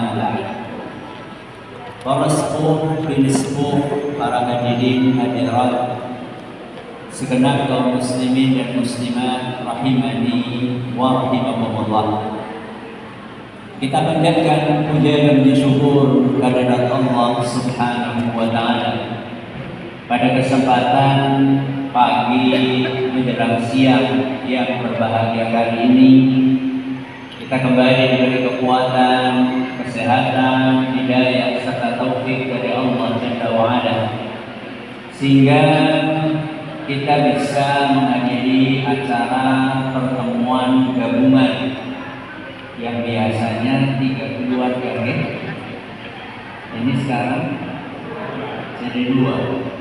amma ba'd. Para sepuh, bini sepuh, para hadirin hadirat, segenap kaum muslimin dan muslimat rahimani wa rahimakumullah. Kita panjatkan puja dan syukur kehadirat Allah Subhanahu wa taala. Pada kesempatan pagi menjelang siang yang berbahagia kali ini, kita kembali diberi kekuatan, kesehatan, hidayah serta taufik dari Allah Jalla wa Ala, sehingga kita bisa menghadiri acara pertemuan gabungan yang biasanya 3 keluarga. Ini sekarang jadi 2.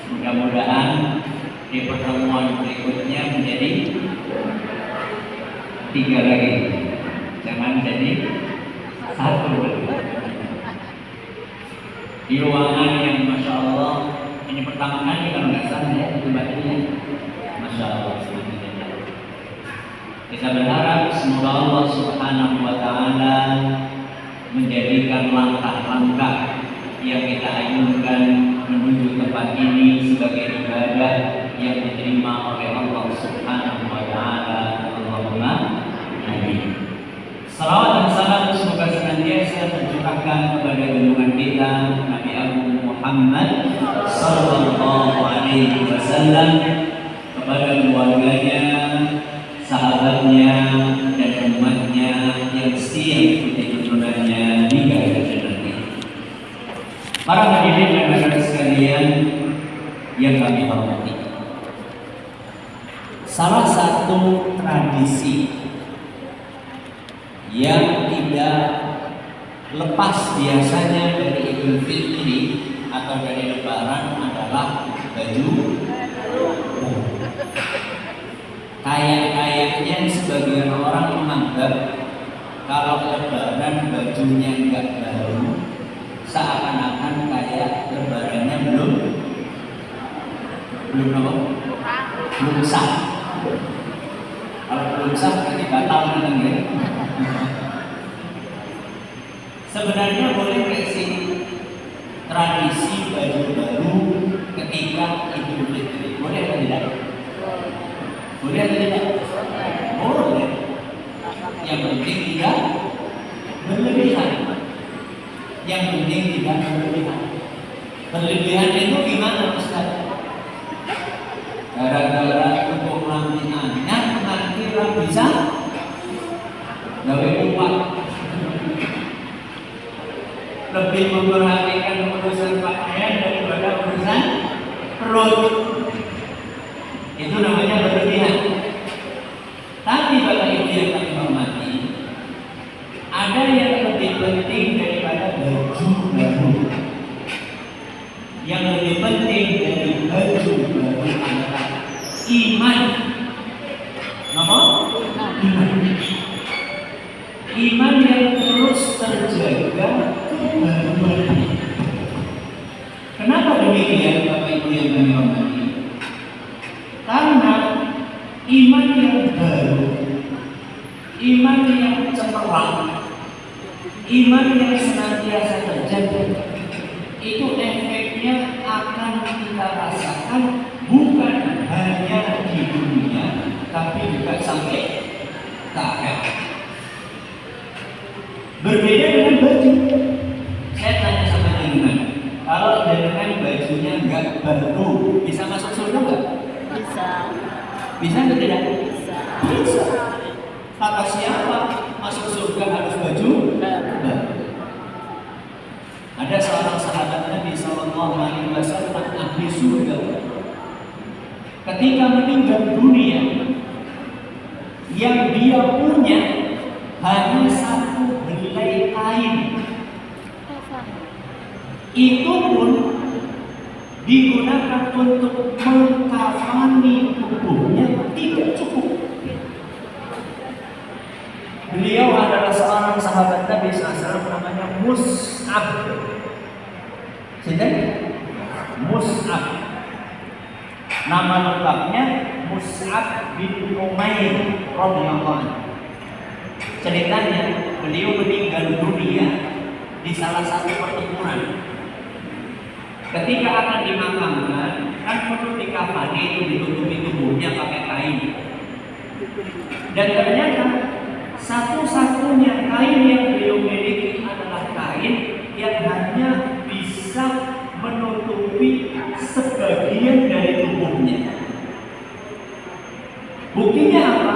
Mudah-mudahan di pertemuan berikutnya menjadi 3 lagi, jangan jadi 1. Di ruangan yang Masya Allah, ini pertama kali kalau nggak salah ya, tempatnya Masya Allah. Kita berharap semoga Allah Subhanahu wa taala menjadikan langkah-langkah yang kita ayunkan menuju tempat ini sebagai ibadah yang diterima oleh Allah Subhanahu wa taala. Allahumma amin. Salawat dan salam semoga senantiasa tercurahkan kepada junjungan kita Nabi Agung Muhammad sallallahu alaihi wasallam, kepada keluarganya, sahabatnya, dan umatnya yang setia mengikuti tuntunannya hingga akhir nanti. Para hadirin dan hadirat sekalian yang kami hormati, salah satu tradisi yang tidak lepas biasanya dari Idul Fitri atau dari Lebaran adalah baju. Kayaknya sebagian orang menganggap kalau Lebaran bajunya enggak baru, seakan-akan kayak Lebarannya belum sah. Kalau belum sah berarti batal kan ya. Sebenarnya boleh nggak sih tradisi baju baru ketika Idul Fitri? Boleh atau tidak? Boleh atau tidak? Boleh. Yang penting tidak berlebihan. Yang penting tidak berlebihan. Berlebihan itu gimana Ustaz? Gara-gara untuk nanti anak nanti bisa gawe uang, lebih memperhatikan urusan pakaian daripada urusan perut. Itu namanya berlebihan. Tapi Bapak Ibu yang kami hormati, ada yang lebih penting daripada baju baru. Yang lebih penting dari baju baru adalah iman. Apa? Iman. Iman yang terus terjaga kebaruan. Kenapa demikian Bapak Ibu yang kami hormati? Karena iman yang baru, iman yang cemerlang, iman yang senantiasa terjaga, itu efeknya akan kita rasakan bukan hanya di dunia, tapi juga sampai ke akhirat. Berbeda dengan baju. Saya tanya sama jenengan, kalau jenengan bajunya nggak baru, bisa masuk surga nggak? Bisa. Bisa atau tidak? Bisa. Bisa. Kata siapa masuk surga harus baju baru? Ada seorang sahabat Nabi Sallallahu Alaihi Wasallam ahli surga. Ketika meninggal dunia, yang dia punya hanya 1 helai kain. Itu pun digunakan untuk mengkafani tubuhnya, tidak cukup. Beliau adalah seorang sahabat Nabi SAW namanya Mus'ab. Sudah? Mus'ab. Nama lengkapnya Mus'ab bin Umair radhiyallahu anhu. Ceritanya beliau meninggal dunia di salah satu pertempuran. Ketika akan dimakamkan, kan perlu dikafani, itu ditutupi tubuhnya pakai kain. Dan ternyata satu-satunya kain yang beliau miliki adalah kain yang hanya bisa menutupi sebagian dari tubuhnya. Buktinya apa?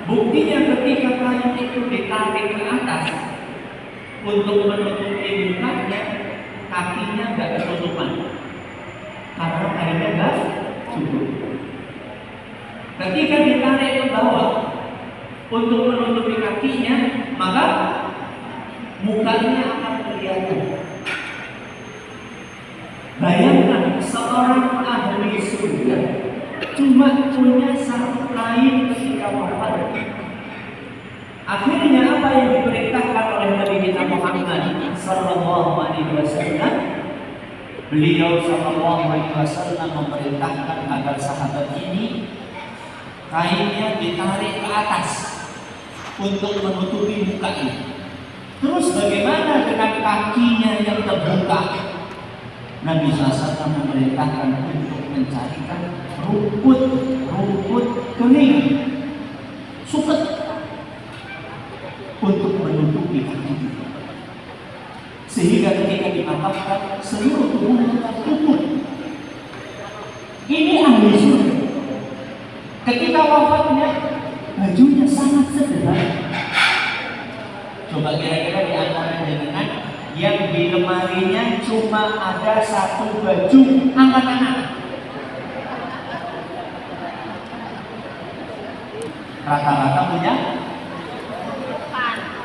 Buktinya ketika kain itu ditarik ke atas untuk menutupi mukanya, kakinya nggak ketutupan karena kainnya nggak cukup. Ketika ditarik ke bawah untuk menutupi kakinya, maka mukanya akan kelihatan. Bayangkan seorang ahli surga cuma punya satu kain ketika wafat. Akhirnya apa yang diperintahkan oleh Nabi kita Muhammad sallallahu alaihi wasallam? Beliau sallallahu alaihi wasallam memerintahkan agar sahabat ini kainnya ditarik ke atas untuk menutupi mukanya. Terus bagaimana dengan kakinya yang terbuka? Nabi SAW memerintahkan untuk mencarikan rumput kering, suket, untuk menutupi kakinya. Sehingga ketika dimakamkan seluruh tubuhnya tertutup. Ini ahli surga. Ketika wafatnya bajunya sangat sederhana. Coba kira-kira di antara jenengan yang di lemarinya cuma ada satu baju, angkat tangan. Rata-rata punya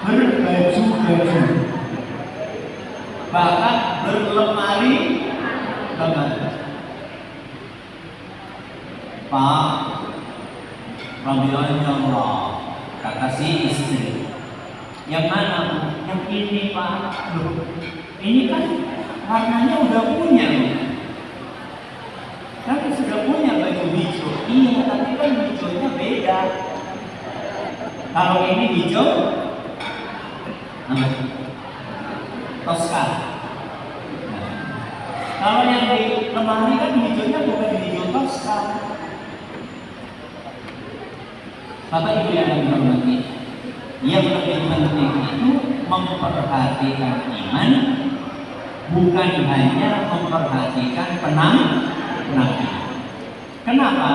berbaju-baju, bahkan berlemari banget. Pak, Rabi'ahnya Allah, kata si istri. Yang mana? Yang ini Pak. Loh, ini kan warnanya udah punya loh. Kan sudah punya baju hijau. Iya, tapi kan hijaunya beda. Kalau ini hijau, Tosca. Nah, kalau yang di lemari kan hijaunya bukan hijau Tosca. Bapak Ibu yang dihormati, yang lebih penting itu memperhatikan iman, bukan hanya memperhatikan penampilan. Kenapa?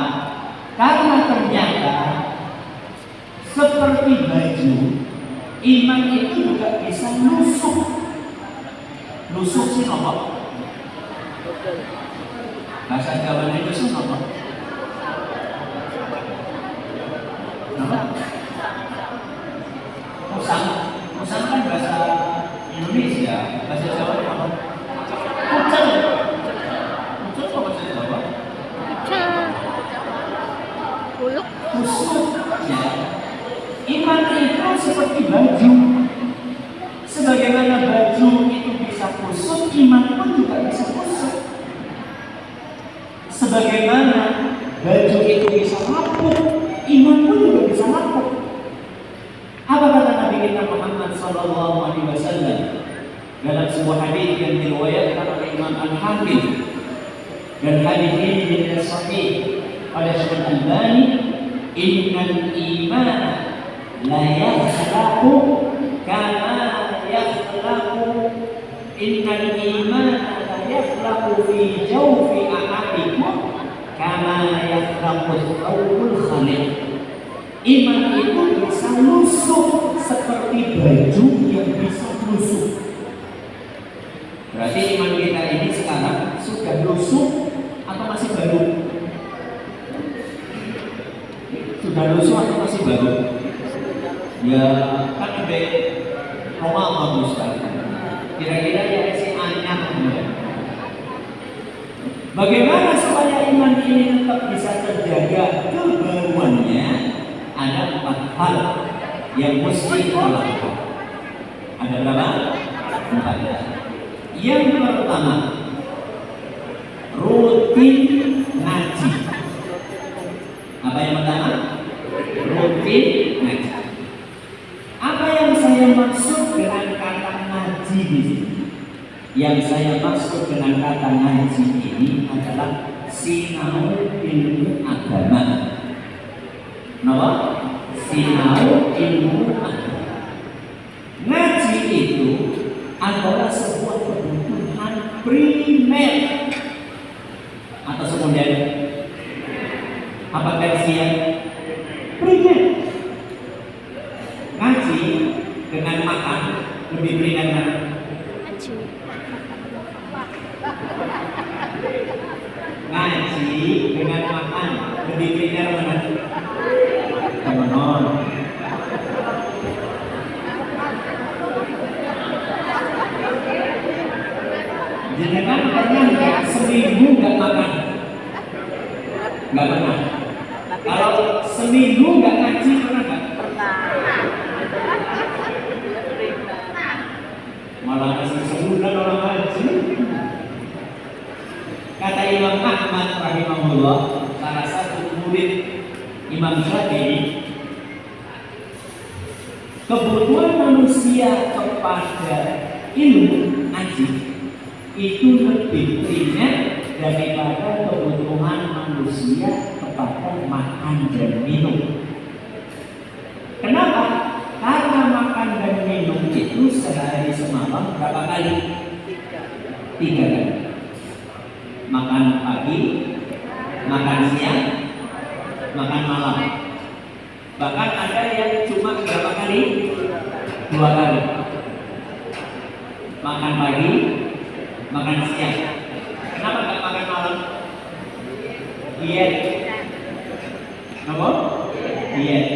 Karena ternyata seperti baju, iman itu juga bisa lusuh. Lusuh sih apa? Bahasa Jawa itu lusuh apa? Musang kan bahasa Indonesia, bahasa Jawa apa? Pucel. Pucel apa bahasa Jawa? Pucel. Buluk. Kusut. Ya. Iman itu seperti baju. Sebagaimana baju itu bisa kusut, iman pun juga bisa kusut. Sebagaimana baju itu bisa rapuh, iman pun juga bisa rapuh. Apa kata Nabi kita Muhammad sallallahu alaihi wasallam dalam sebuah hadis yang diriwayatkan oleh Imam Al-Hakim, dan hadis ini dinilai sahih oleh Syekh Al-Albani, innal imana la yakhlaqu kama yakhlaqu innal imana la yakhlaqu fi jawfi ahadikum kama yakhlaqu thawbul khaliq. Iman itu bisa lusuh seperti baju yang bisa lusuh. Berarti iman kita ini sekarang sudah lusuh atau masih baru? Sudah lusuh atau masih baru? Ya kan ada Roma bagus kan. Kira-kira ya si anak. Bagaimana supaya iman ini tetap bisa terjaga kebaruannya? Ada 4 hal yang mesti kita lakukan. Ada berapa? 4 hal. Yang pertama, rutin ngaji. Apa yang pertama? Rutin ngaji. Apa yang saya maksud dengan kata ngaji di sini. Yang saya maksud dengan kata ngaji ini adalah sinau ilmu agama. Kenapa? Sinau ilmu agama. Ngaji itu adalah sebuah kebutuhan primer atau sekunder. Apa versinya? Primer. Ngaji dengan makan lebih primer mana? Ngaji dengan makan lebih primer mana? Menonton. Jangan pernah nggak seminggu nggak makan? Nggak pernah. Kalau seminggu nggak ngaji pernah nggak? Malah masih sebulan orang ngaji. Kata Imam Ahmad rahimahullah, salah satu murid Imam Syafi'i, kebutuhan manusia kepada ilmu ngaji itu lebih primer daripada kebutuhan manusia kepada makan dan minum. Kenapa? Karena makan dan minum itu sehari semalam berapa kali? 3 kali. Makan pagi, makan siang, makan malam. Bahkan ada yang cuma berapa kali? 2 kali. Makan pagi, makan siang. Kenapa nggak makan malam? Diet. Kenapa? Diet.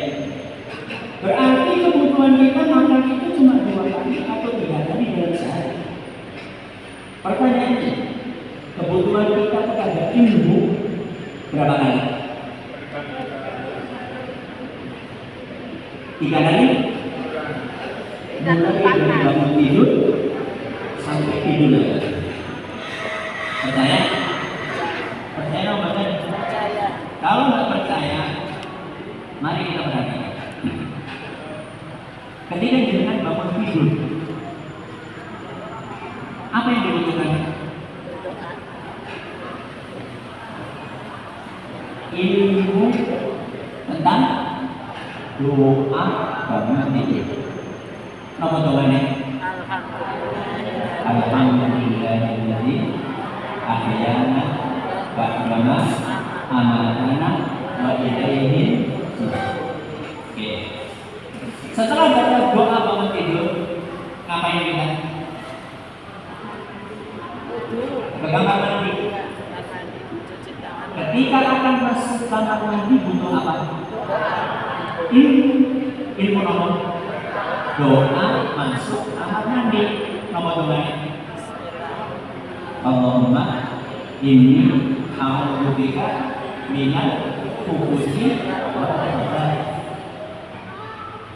Berarti kebutuhan kita makan itu cuma 2 kali atau 3 kali dalam sehari. Pertanyaannya, kebutuhan kita kepada ilmu berapa kali? 3 kali? Mulai dari bangun tidur sampai tidur lagi. Percaya? Percaya atau percaya? Percaya. Kalau nggak percaya, mari kita perhatikan. Ketika jenengan bangun tidur, apa yang dibutuhkan? Ilmu tentang doa bangun tidur. Apa doanya? Alhamdulillahilladzi ahyana ba'dama amatana wa ilaihi nusyur. Oke. Setelah baca doa bangun tidur, ngapain kita? Pegang kamar mandi. Ketika akan masuk kamar mandi butuh apa? Ilmu nomor doa masuk kamar mandi. Nomor doanya Allahumma inni a'udzubika minal khubuthi wal khaba'ith.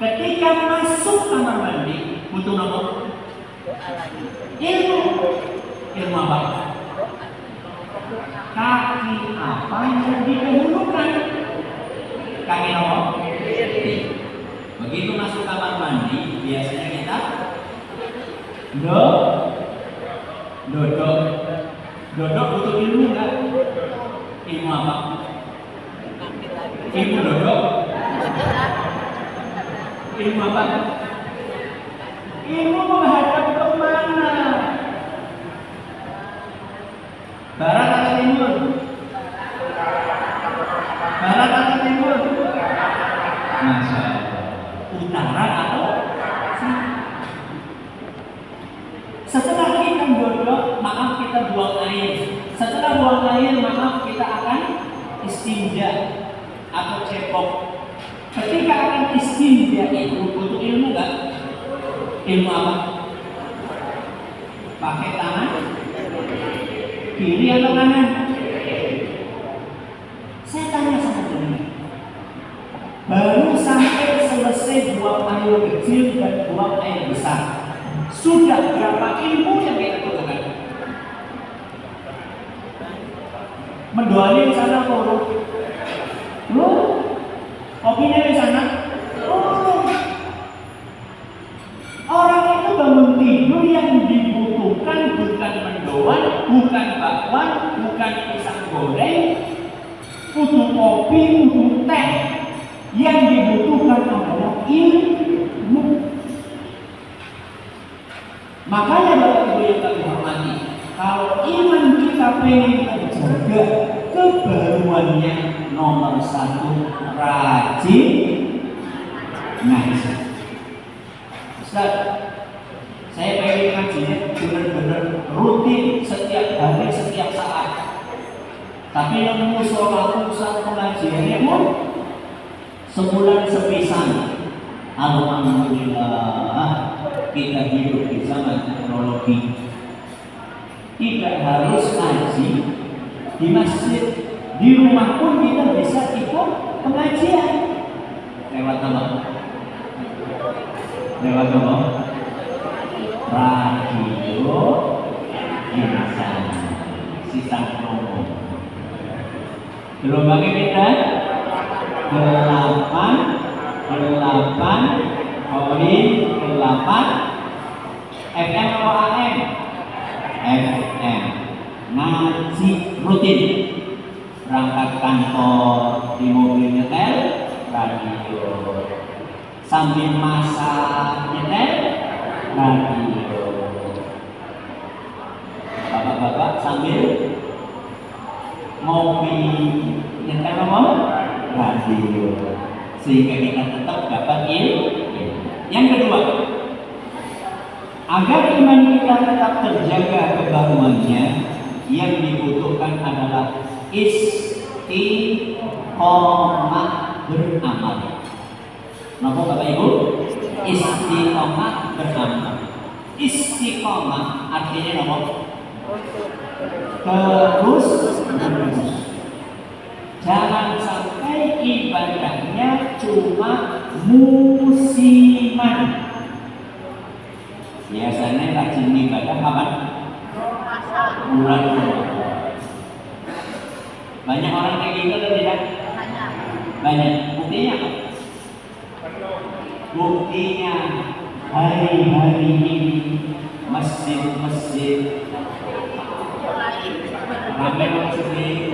Ketika masuk kamar mandi butuh nomor ilmu apa? Kaki apa yang didahulukan? Kaki nomor. Begitu masuk kamar mandi, biasanya kita dodok butuh ilmu enggak? Ilmu apa? Ilmu dodok. Ilmu apa? Ilmu menghadap ke mana? Barat atau timur? Barat atau timur? Masya Allah. Utara atau setelah kita dodok, maaf kita buang air. Setelah buang air, maaf kita akan istinja atau cebok. Ketika akan istinja itu butuh ilmu enggak? Ilmu apa? Pakai tangan kiri atau kanan? Saya tanya sama teman. Baru sampai selesai buang air kecil dan buang air besar, sudah berapa ilmu yang kita butuhkan? Mendoain di sana kok? Kopinya di sana? Orang itu bangun tidur yang di bakwan, bukan bakwan, bukan pisang goreng, butuh kopi, butuh teh. Yang dibutuhkan adalah ilmu. Makanya Bapak Ibu yang kami hormati, kalau iman kita pengen terjaga, kebaruannya nomor satu, rajin ngaji. Ustaz, saya pengen ngajinya benar-benar rutin setiap hari, setiap saat. Tapi yang musola pusat pengajiannya pun sebulan sepisan. Alhamdulillah kita hidup di zaman teknologi. Tidak harus ngaji di masjid, di rumah pun kita bisa ikut pengajian. Lewat apa? Lewat apa? Radio Insan Sisang Promo. Gelombangnya beda 88,8 FM atau AM? FM. Ngaji rutin. Berangkat kantor di mobil nyetel radio. Sambil masak nyetel radio. Bapak-bapak sambil ngopi nyetel apa? Radio. Sehingga kita tetap dapat ilmu. Yang kedua, agar iman kita tetap terjaga kebaruannya, yang dibutuhkan adalah istiqomah beramal. Napa Bapak Ibu? Istiqomah beramal. Istiqomah artinya apa? Terus menerus. Jangan sampai ibadahnya cuma musiman. Biasanya rajin ibadah kapan? Bulan Ramadan. Banyak orang kayak gitu atau tidak? Banyak. Buktinya apa? Buktinya hari-hari ini masjid-masjid ramai orang sepi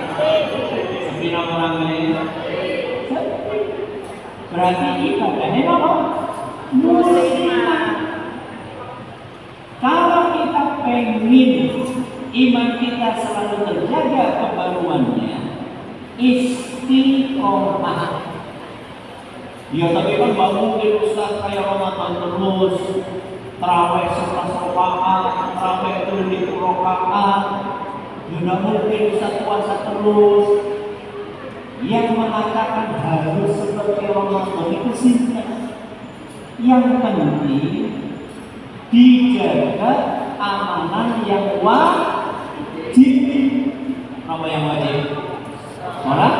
ramai. Berarti ibadahnya apa? Musiman. Kalau kita pengen iman kita selalu terjaga kebaruannya, istiqomah. Ya tapi kan gak mungkin Ustaz kayak Ramadan terus terawih 11 rakaat, terawih 7 rakaat. Ya gak mungkin Ustaz puasa terus. Yang mengatakan harus seperti Ramadan itu singkat. Yang penting dijaga amalan yang wajib. Apa yang wajib? Sholat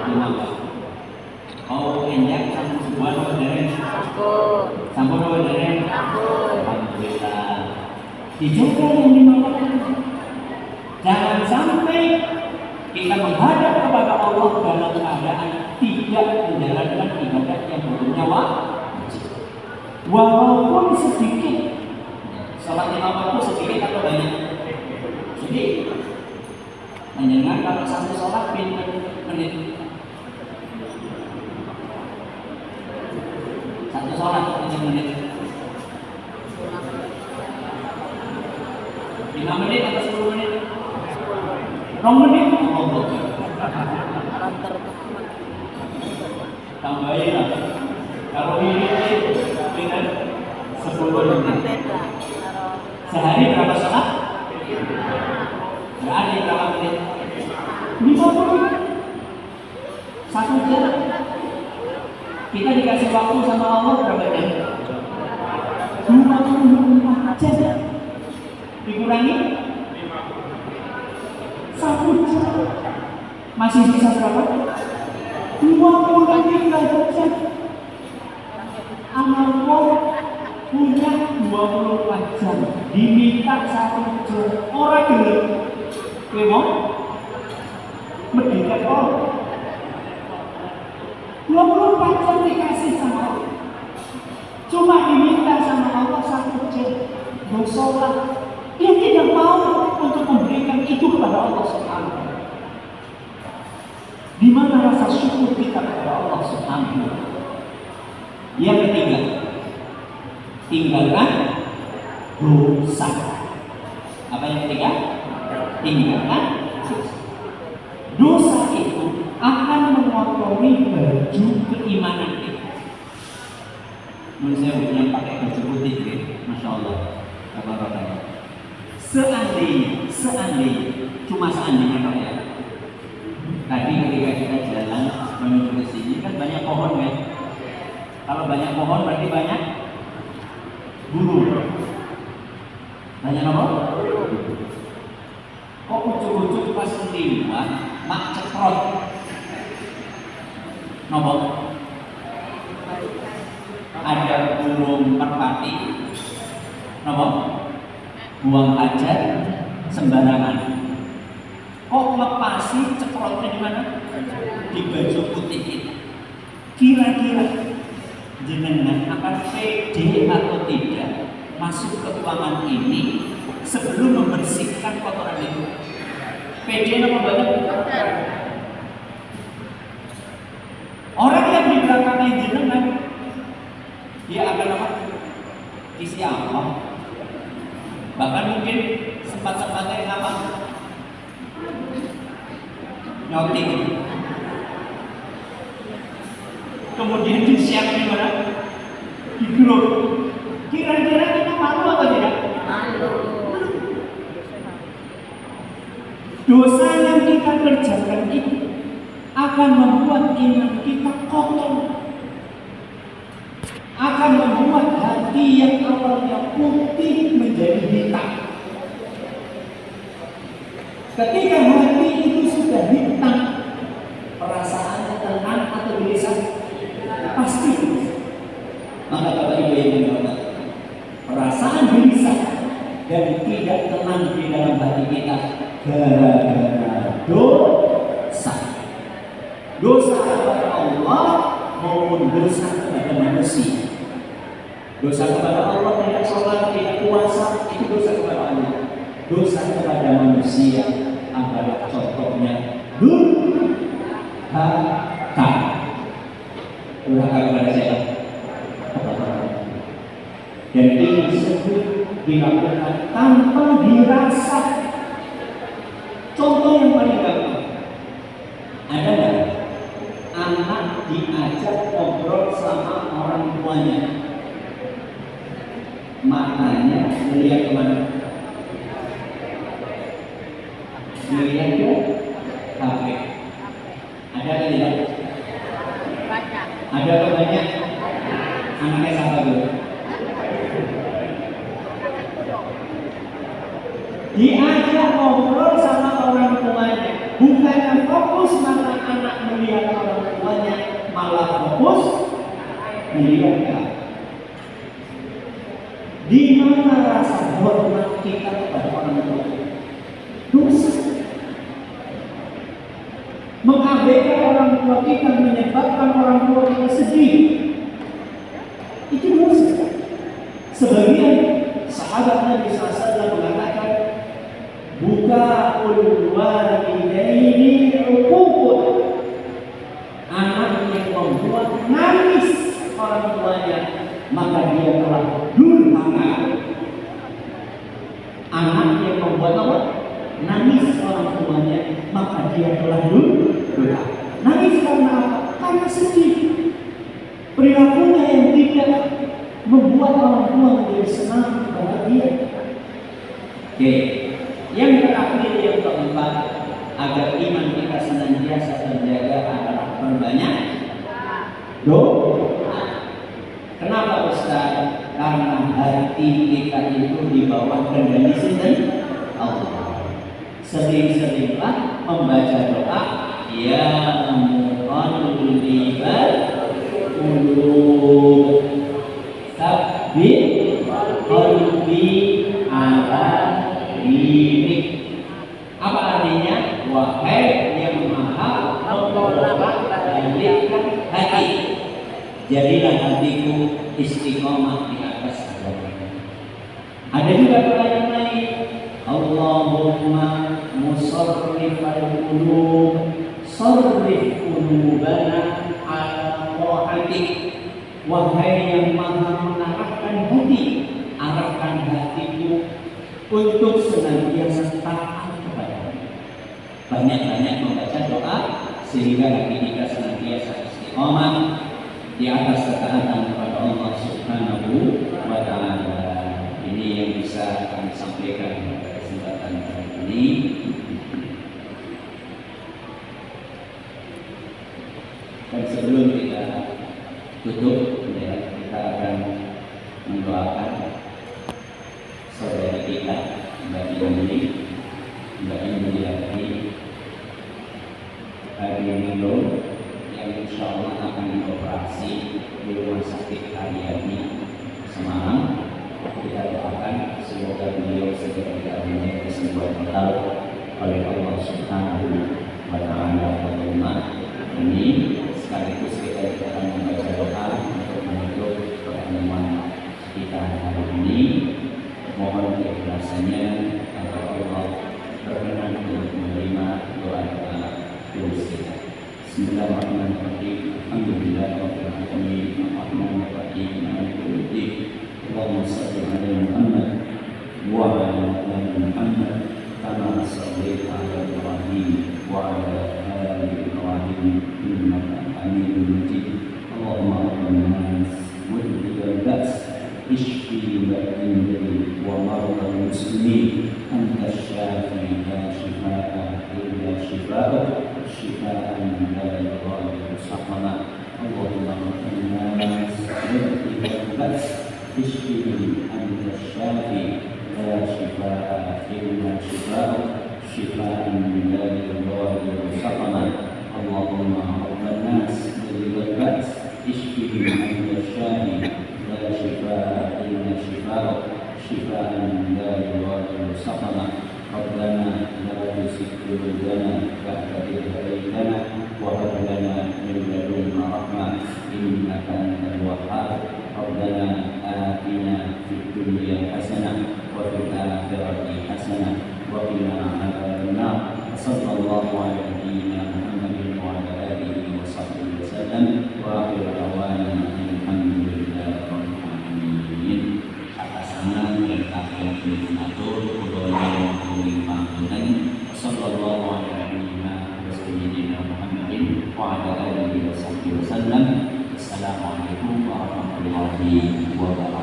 lima waktu. Oh, enjak sampun sebuah apa dereng? Sampun apa dereng? Alhamdulillah. Dijaga yang lima waktu. Jangan sampai kita menghadap kepada Allah dalam keadaan tidak menjalankan ibadah yang hukumnya wajib. Walaupun sedikit. Sholat lima waktu sedikit atau banyak? Sedikit. Menyenangkan kalau satu sholat pinter menit. Satu sholat pinter menit. 5 menit atau 10 menit? 2 menit? Oh, tambahin lah. Kalau ini dengan 10 menit. Sehari berapa sholat? Nggak ada berapa menit? 50 menit. 1 jam. Kita dikasih waktu sama Allah berapa jam? 24 jam. Dikurangi 1 jam. Masih sisa berapa? 23 jam. Amal punya 24 jam, diminta 1 jam. Orang gelap, memang mendekat orang. 24 jam dikasih sama Allah, cuma diminta sama Allah 1 jam. Bersolat, dia tidak mau itu kepada Allah Subhanahu wa Ta'ala? Di mana rasa syukur kita kepada Allah Subhanahu wa Ta'ala? Yang ketiga, tinggalkan dosa. Apa yang ketiga? Tinggalkan dosa. Dosa itu akan mengotori baju keimanan kita. Menurut saya yang pakai baju putih, masya Allah. Seandainya, cuma seandainya Pak ya. Tadi ketika kita jalan menuju ke sini kan banyak pohon kan. Kalau banyak pohon berarti banyak burung. Banyak apa? Kok ucuk-ucuk pas lewat mak cekrot. Nopo? Ada burung merpati. Nopo? Buang hajat sembarangan. Kok lepasi cekrotnya di mana? Di baju putih itu. Kira-kira jenengan akan pede atau tidak masuk ke ruangan ini sebelum membersihkan kotoran itu? Pede apa banget? Orang yang di belakangnya jenengan, dia akan apa? Isi apa? Bahkan mungkin sempat-sempatnya apa? Nyauting. Kemudian di-share di mana? Di grup. Kira-kira kita malu atau tidak? Malu. Dosa yang kita kerjakan itu akan membuat iman kita kotor, akan membuat hati yang awalnya putih menjadi hitam. Ketika hati itu sudah hitam, perasaannya tenang atau gelisah? Pasti. Maka Bapak Ibu yang dihormati, perasaan gelisah dan tidak tenang di dalam hati kita gara-gara dosa. Dosa kepada Allah maupun dosa kepada manusia. Dosa kepada Allah tidak sholat, tidak puasa, itu dosa kepada Allah. Dosa kepada manusia adalah contohnya durhaka. Durhaka kepada siapa? Dan ini disebut dilakukan tanpa dirasa. Contoh yang paling gampang, ada nggak anak diajak ngobrol sama orang tuanya, matanya melihat kemana? Melihat ke HP. Ada kan tidak? Ada apa banyak? Anaknya siapa dulu? Diajak ngobrol sama orang tuanya, bukannya fokus mata anak melihat orang tuanya, malah fokus melihat ke. Di mana rasa hormat kita kepada orang tua? Dosa. Mengabaikan orang tua kita menyebabkan orang tua kita sedih. Itu dosa. Sebagian sahabat Nabi SAW mengatakan, bukaul walidaini uququn. Anak yang membuat nangis orang tuanya, maka dia telah durhaka. Anak yang membuat apa? Nangis orang tuanya, maka dia telah durhaka. Nangis karena apa? Karena sedih. Perilakunya yang tidak membuat orang tua menjadi senang, bahagia. Oke. Yang terakhir, yang keempat, agar iman kita senantiasa terjaga adalah perbanyak doa. Kenapa Ustaz? Karena hati kita itu di bawah kendali Allah. Sering-seringlah membaca doa, ya muqallibal qulub, tsabbit qalbi ala dinik. Apa artinya? Wahai yang maha membolak-balikkan hati, jadilah hatiku istiqomah di atas agama. Ada juga doa yang lain, Allahumma musarrifal qulub, sarrif qulubana ala ta'atik. Wahai yang maha mengarahkan hati, arahkan hatiku untuk senantiasa taat kepadamu. Banyak-banyak membaca doa sehingga hati kita senantiasa istiqomah di atas ketaatan kepada Allah Subhanahu wa Ta'ala. Ini yang bisa kami sampaikan pada kesempatan kali ini. Dan sebelum kita tutup, ya, kita akan mendoakan saudara kita Mbak Inuli hari Milo yang insya Allah akan dioperasi di Rumah Sakit Haryani Semarang. Kita doakan semoga beliau segera diberikan kesembuhan total oleh Allah Subhanahu wa Ta'ala. Ini sekaligus kita akan membaca doa untuk menutup pertemuan kita hari ini. Mohon keikhlasannya agar Allah berkenan untuk menerima doa-doa tulus kita. Bismillahirrahmanirrahim. Alhamdulillahirabbil alamin. Arrahmanirrahim. Maliki yaumiddin. Allahumma shalli ala Muhammad wa ala ali Muhammad kama shallaita ala Ibrahim wa ala ali Ibrahim innaka Hamidum Majid. Allahumma rabban nas mudhibal ba's ishfi ba'dil wa maradal muslimin anta syafi la shifaa illa shifaa'uk shifaan la yughadiru saqama. Allahumma rabban nas mudhibal ba's ishfi anta syafi la shifaa illa shifaa'uk shifaan la yughadiru saqama. Allahumma rabban nas mudhibal ba's ishfi anta syafi la shifaa illa shifaa'uk shifaan la yughadiru saqama. Rabbana la tuzigh qulubana ba'da idh hadaytana wa hab lana min ladunka rahmah innaka antal wahhab. Rabbana atina fid dunya hasanah wa fil akhirati hasanah wa qina adzabannar. Sallallahu ala nabiyyina Muhammadin wa ala alihi wa sahbihi wasallam wa akhiru da'wana alhamdulillahi rabbil alamin. Atasana dan takdir matur kula nyuwun pangapunten. Sallallahu ala nabiyyina Muhammadin wa ala alihi wa sahbihi wasallam. Assalamualaikum warahmatullahi wabarakatuh.